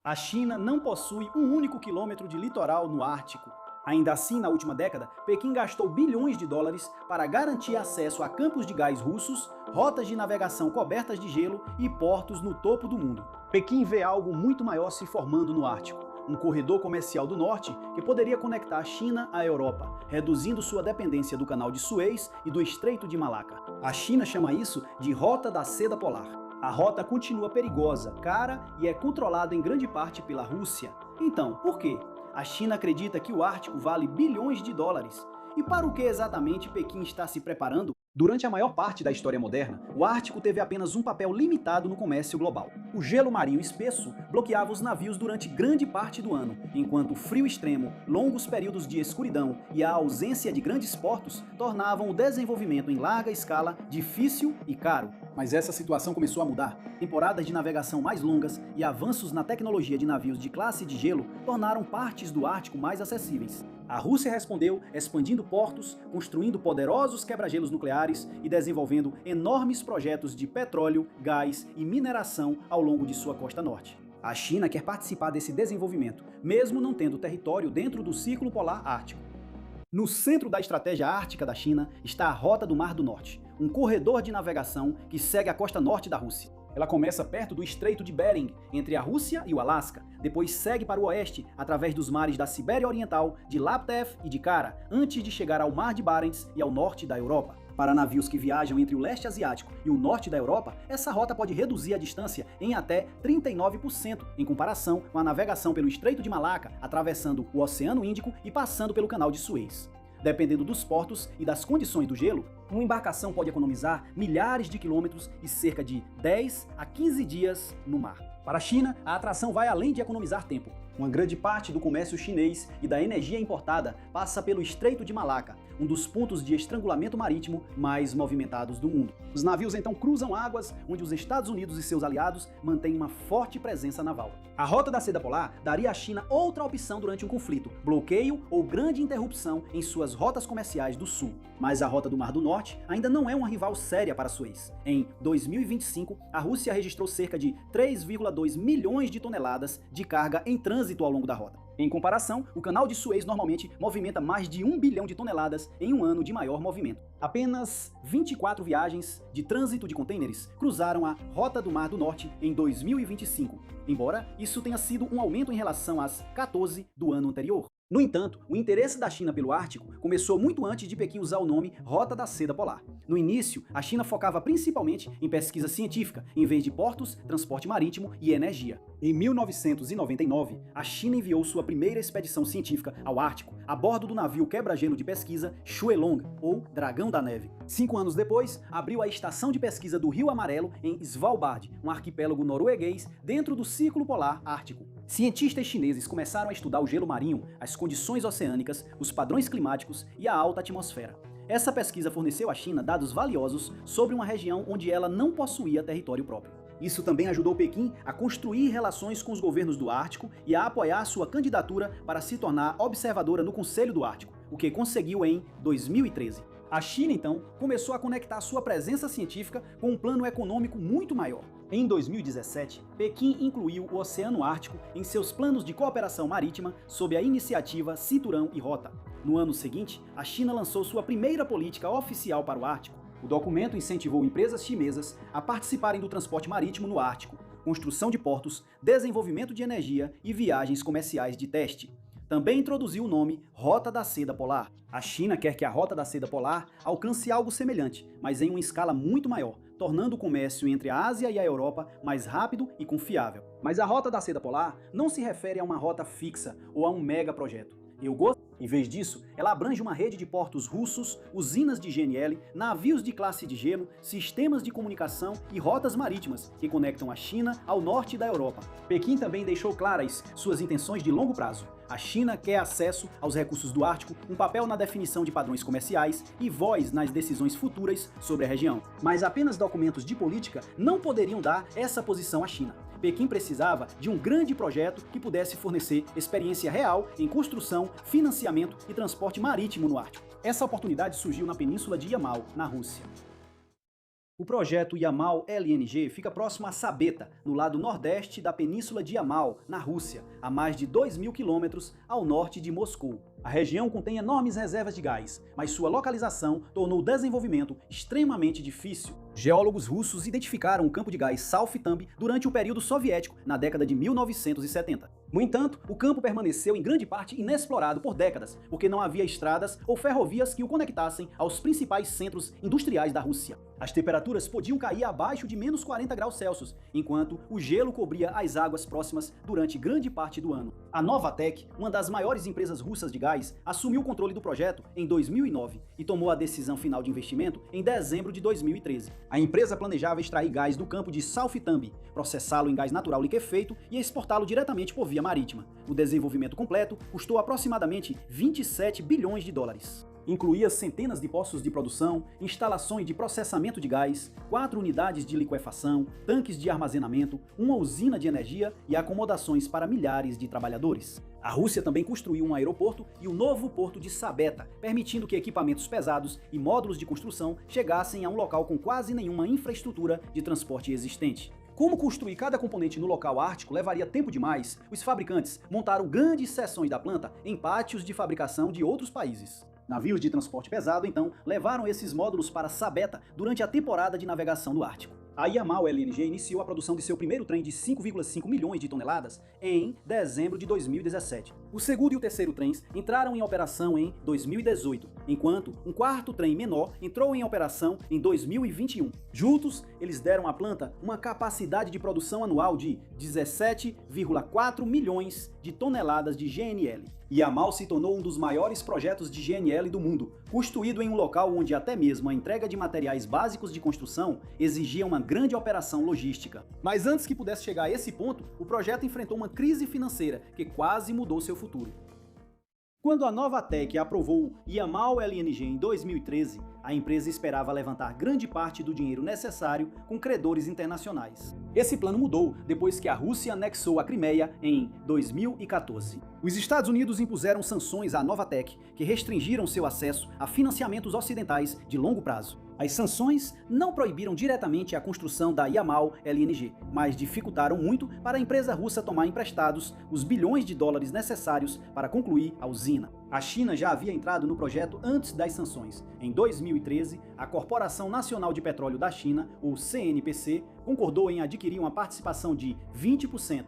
A China não possui um único quilômetro de litoral no Ártico. Ainda assim, na última década, Pequim gastou bilhões de dólares para garantir acesso a campos de gás russos, rotas de navegação cobertas de gelo e portos no topo do mundo. Pequim vê algo muito maior se formando no Ártico, um corredor comercial do norte que poderia conectar a China à Europa, reduzindo sua dependência do Canal de Suez e do Estreito de Malaca. A China chama isso de Rota da Seda Polar. A rota continua perigosa, cara e é controlada em grande parte pela Rússia. Então, por quê? A China acredita que o Ártico vale bilhões de dólares. E para o que exatamente Pequim está se preparando? Durante a maior parte da história moderna, o Ártico teve apenas um papel limitado no comércio global. O gelo marinho espesso bloqueava os navios durante grande parte do ano, enquanto o frio extremo, longos períodos de escuridão e a ausência de grandes portos tornavam o desenvolvimento em larga escala difícil e caro. Mas essa situação começou a mudar. Temporadas de navegação mais longas e avanços na tecnologia de navios de classe de gelo tornaram partes do Ártico mais acessíveis. A Rússia respondeu expandindo portos, construindo poderosos quebra-gelos nucleares e desenvolvendo enormes projetos de petróleo, gás e mineração ao longo de sua costa norte. A China quer participar desse desenvolvimento, mesmo não tendo território dentro do Círculo Polar Ártico. No centro da estratégia ártica da China está a Rota do Mar do Norte, um corredor de navegação que segue a costa norte da Rússia. Ela começa perto do Estreito de Bering, entre a Rússia e o Alasca, depois segue para o oeste, através dos mares da Sibéria Oriental, de Laptev e de Kara, antes de chegar ao Mar de Barents e ao norte da Europa. Para navios que viajam entre o leste asiático e o norte da Europa, essa rota pode reduzir a distância em até 39%, em comparação com a navegação pelo Estreito de Malaca, atravessando o Oceano Índico e passando pelo Canal de Suez. Dependendo dos portos e das condições do gelo, uma embarcação pode economizar milhares de quilômetros e cerca de 10 a 15 dias no mar. Para a China, a atração vai além de economizar tempo. Uma grande parte do comércio chinês e da energia importada passa pelo Estreito de Malaca, um dos pontos de estrangulamento marítimo mais movimentados do mundo. Os navios então cruzam águas onde os Estados Unidos e seus aliados mantêm uma forte presença naval. A Rota da Seda Polar daria à China outra opção durante um conflito, bloqueio ou grande interrupção em suas rotas comerciais do sul. Mas a Rota do Mar do Norte ainda não é uma rival séria para Suez. Em 2025, a Rússia registrou cerca de 3,2 milhões de toneladas de carga em trânsito ao longo da rota. Em comparação, o Canal de Suez normalmente movimenta mais de 1 bilhão de toneladas em um ano de maior movimento. Apenas 24 viagens de trânsito de contêineres cruzaram a Rota do Mar do Norte em 2025, embora isso tenha sido um aumento em relação às 14 do ano anterior. No entanto, o interesse da China pelo Ártico começou muito antes de Pequim usar o nome Rota da Seda Polar. No início, a China focava principalmente em pesquisa científica, em vez de portos, transporte marítimo e energia. Em 1999, a China enviou sua primeira expedição científica ao Ártico, a bordo do navio quebra-gelo de pesquisa Xuelong, ou Dragão da Neve. 5 anos depois, abriu a estação de pesquisa do Rio Amarelo em Svalbard, um arquipélago norueguês dentro do Círculo Polar Ártico. Cientistas chineses começaram a estudar o gelo marinho, as condições oceânicas, os padrões climáticos e a alta atmosfera. Essa pesquisa forneceu à China dados valiosos sobre uma região onde ela não possuía território próprio. Isso também ajudou Pequim a construir relações com os governos do Ártico e a apoiar sua candidatura para se tornar observadora no Conselho do Ártico, o que conseguiu em 2013. A China, então, começou a conectar sua presença científica com um plano econômico muito maior. Em 2017, Pequim incluiu o Oceano Ártico em seus planos de cooperação marítima sob a iniciativa Cinturão e Rota. No ano seguinte, a China lançou sua primeira política oficial para o Ártico. O documento incentivou empresas chinesas a participarem do transporte marítimo no Ártico, construção de portos, desenvolvimento de energia e viagens comerciais de teste. Também introduziu o nome Rota da Seda Polar. A China quer que a Rota da Seda Polar alcance algo semelhante, mas em uma escala muito maior, tornando o comércio entre a Ásia e a Europa mais rápido e confiável. Mas a Rota da Seda Polar não se refere a uma rota fixa ou a um mega projeto. Em vez disso, ela abrange uma rede de portos russos, usinas de GNL, navios de classe de gelo, sistemas de comunicação e rotas marítimas que conectam a China ao norte da Europa. Pequim também deixou claras suas intenções de longo prazo. A China quer acesso aos recursos do Ártico, um papel na definição de padrões comerciais e voz nas decisões futuras sobre a região. Mas apenas documentos de política não poderiam dar essa posição à China. Pequim precisava de um grande projeto que pudesse fornecer experiência real em construção, financiamento e transporte marítimo no Ártico. Essa oportunidade surgiu na península de Yamal, na Rússia. O projeto Yamal LNG fica próximo a Sabeta, no lado nordeste da península de Yamal, na Rússia, a mais de 2.000 quilômetros ao norte de Moscou. A região contém enormes reservas de gás, mas sua localização tornou o desenvolvimento extremamente difícil. Geólogos russos identificaram o campo de gás Salftamb durante o período soviético, na década de 1970. No entanto, o campo permaneceu em grande parte inexplorado por décadas, porque não havia estradas ou ferrovias que o conectassem aos principais centros industriais da Rússia. As temperaturas podiam cair abaixo de menos 40 graus Celsius, enquanto o gelo cobria as águas próximas durante grande parte do ano. A Novatek, uma das maiores empresas russas de gás, assumiu o controle do projeto em 2009 e tomou a decisão final de investimento em dezembro de 2013. A empresa planejava extrair gás do campo de Salftamb, processá-lo em gás natural liquefeito e exportá-lo diretamente por via marítima. O desenvolvimento completo custou aproximadamente 27 bilhões de dólares. Incluía centenas de postos de produção, instalações de processamento de gás, 4 unidades de liquefação, tanques de armazenamento, uma usina de energia e acomodações para milhares de trabalhadores. A Rússia também construiu um aeroporto e o novo porto de Sabeta, permitindo que equipamentos pesados e módulos de construção chegassem a um local com quase nenhuma infraestrutura de transporte existente. Como construir cada componente no local ártico levaria tempo demais, os fabricantes montaram grandes seções da planta em pátios de fabricação de outros países. Navios de transporte pesado, então, levaram esses módulos para Sabeta durante a temporada de navegação do Ártico. A Yamal LNG iniciou a produção de seu primeiro trem de 5,5 milhões de toneladas em dezembro de 2017. O segundo e o terceiro trens entraram em operação em 2018, enquanto um quarto trem menor entrou em operação em 2021. Juntos, eles deram à planta uma capacidade de produção anual de 17,4 milhões de toneladas de GNL. Yamal se tornou um dos maiores projetos de GNL do mundo, construído em um local onde até mesmo a entrega de materiais básicos de construção exigia uma grande operação logística. Mas antes que pudesse chegar a esse ponto, o projeto enfrentou uma crise financeira que quase mudou seu futuro. Quando a Novatek aprovou Yamal LNG em 2013, a empresa esperava levantar grande parte do dinheiro necessário com credores internacionais. Esse plano mudou depois que a Rússia anexou a Crimeia em 2014. Os Estados Unidos impuseram sanções à Novatek, que restringiram seu acesso a financiamentos ocidentais de longo prazo. As sanções não proibiram diretamente a construção da Yamal LNG, mas dificultaram muito para a empresa russa tomar emprestados os bilhões de dólares necessários para concluir a usina. A China já havia entrado no projeto antes das sanções. Em 2013, a Corporação Nacional de Petróleo da China, ou CNPC, concordou em adquirir uma participação de 20%.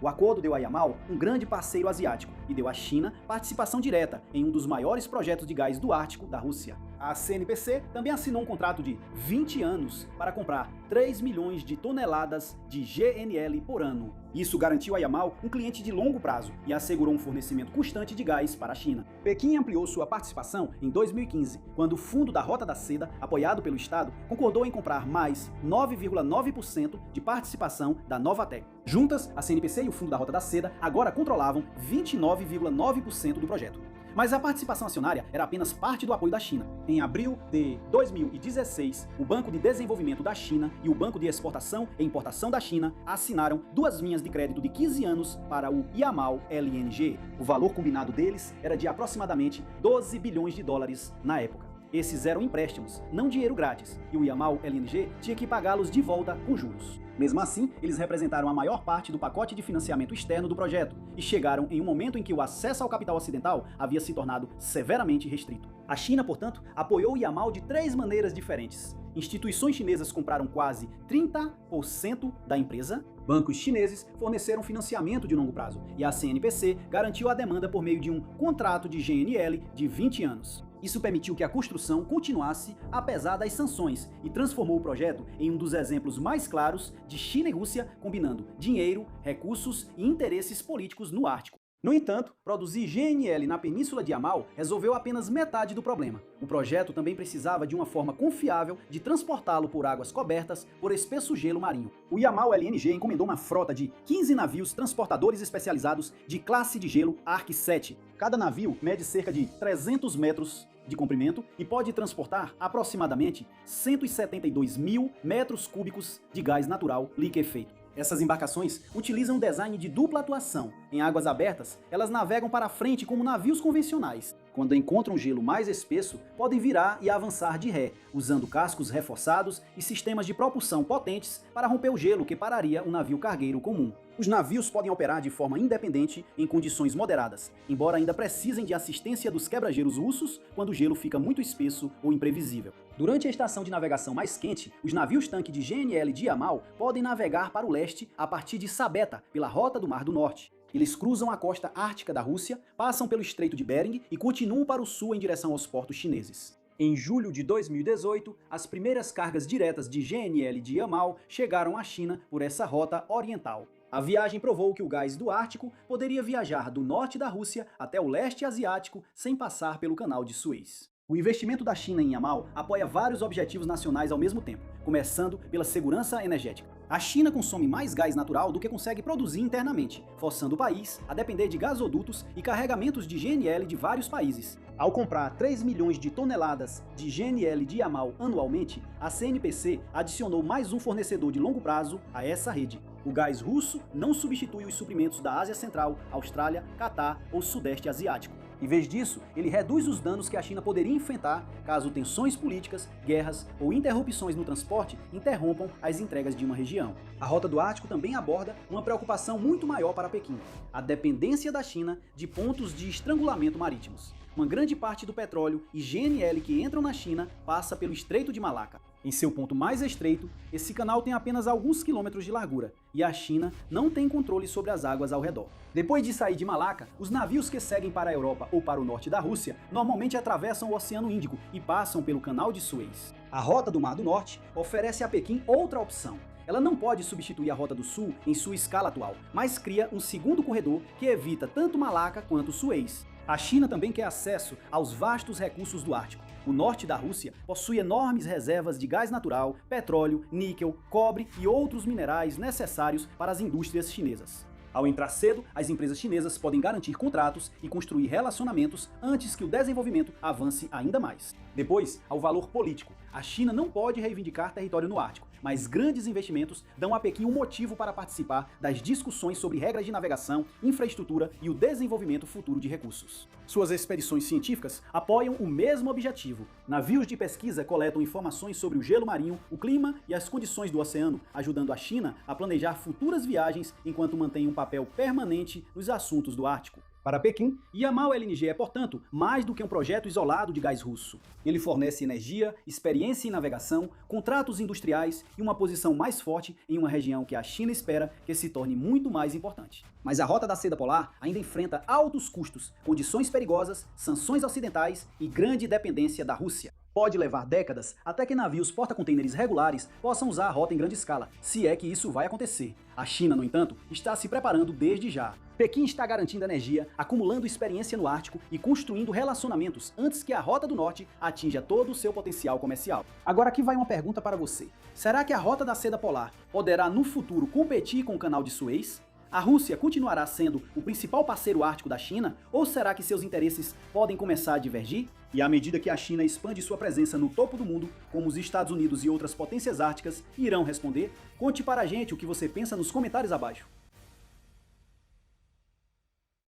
O acordo deu a Yamal um grande parceiro asiático e deu à China participação direta em um dos maiores projetos de gás do Ártico da Rússia. A CNPC também assinou um contrato de 20 anos para comprar 3 milhões de toneladas de GNL por ano. Isso garantiu a Yamal um cliente de longo prazo e assegurou um fornecimento constante de gás para a China. Pequim ampliou sua participação em 2015, quando o Fundo da Rota da Seda, apoiado pelo Estado, concordou em comprar mais 9,9% de participação da Novatek. Juntas, a CNPC e o Fundo da Rota da Seda agora controlavam 29,9% do projeto. Mas a participação acionária era apenas parte do apoio da China. Em abril de 2016, o Banco de Desenvolvimento da China e o Banco de Exportação e Importação da China assinaram 2 linhas de crédito de 15 anos para o Yamal LNG. O valor combinado deles era de aproximadamente 12 bilhões de dólares na época. Esses eram empréstimos, não dinheiro grátis, e o Yamal LNG tinha que pagá-los de volta com juros. Mesmo assim, eles representaram a maior parte do pacote de financiamento externo do projeto e chegaram em um momento em que o acesso ao capital ocidental havia se tornado severamente restrito. A China, portanto, apoiou o Yamal de 3 maneiras diferentes. Instituições chinesas compraram quase 30% da empresa, bancos chineses forneceram financiamento de longo prazo e a CNPC garantiu a demanda por meio de um contrato de GNL de 20 anos. Isso permitiu que a construção continuasse apesar das sanções e transformou o projeto em um dos exemplos mais claros de China e Rússia combinando dinheiro, recursos e interesses políticos no Ártico. No entanto, produzir GNL na Península de Yamal resolveu apenas metade do problema. O projeto também precisava de uma forma confiável de transportá-lo por águas cobertas por espesso gelo marinho. O Yamal LNG encomendou uma frota de 15 navios transportadores especializados de classe de gelo ARC 7. Cada navio mede cerca de 300 metros de comprimento e pode transportar aproximadamente 172 mil metros cúbicos de gás natural liquefeito. Essas embarcações utilizam um design de dupla atuação. Em águas abertas, elas navegam para frente como navios convencionais. Quando encontram gelo mais espesso, podem virar e avançar de ré, usando cascos reforçados e sistemas de propulsão potentes para romper o gelo que pararia um navio cargueiro comum. Os navios podem operar de forma independente em condições moderadas, embora ainda precisem de assistência dos quebra-gelos russos quando o gelo fica muito espesso ou imprevisível. Durante a estação de navegação mais quente, os navios-tanque de GNL de Yamal podem navegar para o leste a partir de Sabeta, pela rota do Mar do Norte. Eles cruzam a costa ártica da Rússia, passam pelo Estreito de Bering e continuam para o sul em direção aos portos chineses. Em julho de 2018, as primeiras cargas diretas de GNL de Yamal chegaram à China por essa rota oriental. A viagem provou que o gás do Ártico poderia viajar do norte da Rússia até o leste asiático sem passar pelo Canal de Suez. O investimento da China em Yamal apoia vários objetivos nacionais ao mesmo tempo, começando pela segurança energética. A China consome mais gás natural do que consegue produzir internamente, forçando o país a depender de gasodutos e carregamentos de GNL de vários países. Ao comprar 3 milhões de toneladas de GNL de Yamal anualmente, a CNPC adicionou mais um fornecedor de longo prazo a essa rede. O gás russo não substitui os suprimentos da Ásia Central, Austrália, Catar ou Sudeste Asiático. Em vez disso, ele reduz os danos que a China poderia enfrentar caso tensões políticas, guerras ou interrupções no transporte interrompam as entregas de uma região. A Rota do Ártico também aborda uma preocupação muito maior para Pequim: a dependência da China de pontos de estrangulamento marítimos. Uma grande parte do petróleo e GNL que entram na China passa pelo Estreito de Malaca. Em seu ponto mais estreito, esse canal tem apenas alguns quilômetros de largura, e a China não tem controle sobre as águas ao redor. Depois de sair de Malaca, os navios que seguem para a Europa ou para o norte da Rússia normalmente atravessam o Oceano Índico e passam pelo Canal de Suez. A Rota do Mar do Norte oferece a Pequim outra opção. Ela não pode substituir a Rota do Sul em sua escala atual, mas cria um segundo corredor que evita tanto Malaca quanto Suez. A China também quer acesso aos vastos recursos do Ártico. O norte da Rússia possui enormes reservas de gás natural, petróleo, níquel, cobre e outros minerais necessários para as indústrias chinesas. Ao entrar cedo, as empresas chinesas podem garantir contratos e construir relacionamentos antes que o desenvolvimento avance ainda mais. Depois, ao valor político. A China não pode reivindicar território no Ártico, mas grandes investimentos dão a Pequim um motivo para participar das discussões sobre regras de navegação, infraestrutura e o desenvolvimento futuro de recursos. Suas expedições científicas apoiam o mesmo objetivo. Navios de pesquisa coletam informações sobre o gelo marinho, o clima e as condições do oceano, ajudando a China a planejar futuras viagens enquanto mantém um papel permanente nos assuntos do Ártico. Para Pequim, Yamal LNG é, portanto, mais do que um projeto isolado de gás russo. Ele fornece energia, experiência em navegação, contratos industriais e uma posição mais forte em uma região que a China espera que se torne muito mais importante. Mas a Rota da Seda Polar ainda enfrenta altos custos, condições perigosas, sanções ocidentais e grande dependência da Rússia. Pode levar décadas até que navios porta-contêineres regulares possam usar a rota em grande escala, se é que isso vai acontecer. A China, no entanto, está se preparando desde já. Pequim está garantindo energia, acumulando experiência no Ártico e construindo relacionamentos antes que a Rota do Norte atinja todo o seu potencial comercial. Agora aqui vai uma pergunta para você. Será que a Rota da Seda Polar poderá no futuro competir com o Canal de Suez? A Rússia continuará sendo o principal parceiro ártico da China, ou será que seus interesses podem começar a divergir? E à medida que a China expande sua presença no topo do mundo, como os Estados Unidos e outras potências árticas irão responder? Conte para a gente o que você pensa nos comentários abaixo.